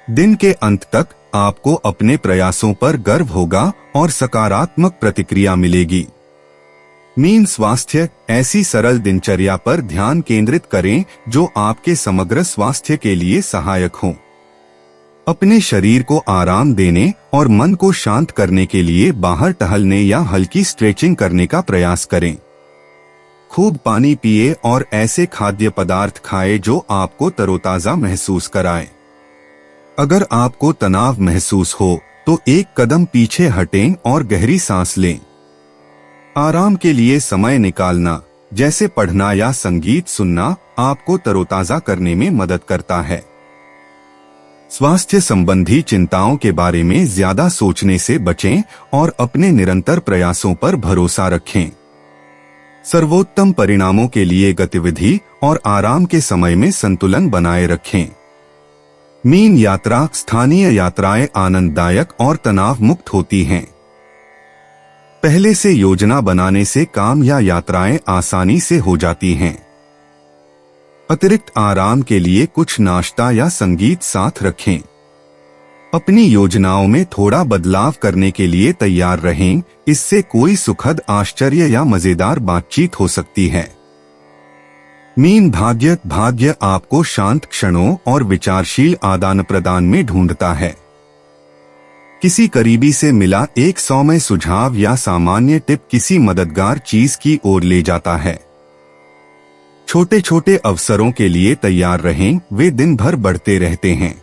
दिन के अंत तक आपको अपने प्रयासों पर गर्व होगा और सकारात्मक प्रतिक्रिया मिलेगी। मीन स्वास्थ्य, ऐसी सरल दिनचर्या पर ध्यान केंद्रित करें जो आपके समग्र स्वास्थ्य के लिए सहायक हो। अपने शरीर को आराम देने और मन को शांत करने के लिए बाहर टहलने या हल्की स्ट्रेचिंग करने का प्रयास करें। खूब पानी पिए और ऐसे खाद्य पदार्थ खाएं जो आपको तरोताजा महसूस कराएं। अगर आपको तनाव महसूस हो तो एक कदम पीछे हटें और गहरी सांस लें। आराम के लिए समय निकालना, जैसे पढ़ना या संगीत सुनना, आपको तरोताजा करने में मदद करता है। स्वास्थ्य संबंधी चिंताओं के बारे में ज्यादा सोचने से बचें और अपने निरंतर प्रयासों पर भरोसा रखें। सर्वोत्तम परिणामों के लिए गतिविधि और आराम के समय में संतुलन बनाए रखें। मीन यात्रा, स्थानीय यात्राएं आनंददायक और तनाव मुक्त होती हैं। पहले से योजना बनाने से काम या यात्राएं आसानी से हो जाती हैं। अतिरिक्त आराम के लिए कुछ नाश्ता या संगीत साथ रखें। अपनी योजनाओं में थोड़ा बदलाव करने के लिए तैयार रहें, इससे कोई सुखद आश्चर्य या मजेदार बातचीत हो सकती है। मीन भाग्य आपको शांत क्षणों और विचारशील आदान प्रदान में ढूंढता है। किसी करीबी से मिला एक सौम्य सुझाव या सामान्य टिप किसी मददगार चीज की ओर ले जाता है। छोटे छोटे अवसरों के लिए तैयार रहें, वे दिन भर बढ़ते रहते हैं।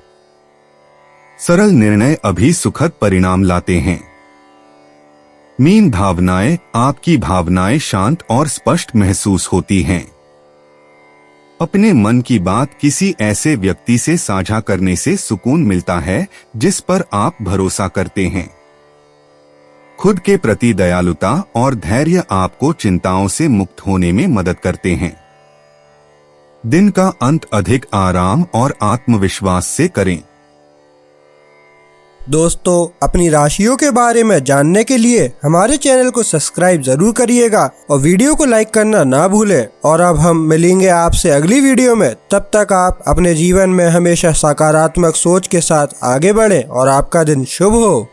सरल निर्णय अभी सुखद परिणाम लाते हैं। मीन भावनाएं, आपकी भावनाएं शांत और स्पष्ट महसूस होती हैं। अपने मन की बात किसी ऐसे व्यक्ति से साझा करने से सुकून मिलता है जिस पर आप भरोसा करते हैं। खुद के प्रति दयालुता और धैर्य आपको चिंताओं से मुक्त होने में मदद करते हैं। दिन का अंत अधिक आराम और आत्मविश्वास से करें। दोस्तों, अपनी राशियों के बारे में जानने के लिए हमारे चैनल को सब्सक्राइब जरूर करिएगा और वीडियो को लाइक करना ना भूलें। और अब हम मिलेंगे आपसे अगली वीडियो में। तब तक आप अपने जीवन में हमेशा सकारात्मक सोच के साथ आगे बढ़ें और आपका दिन शुभ हो।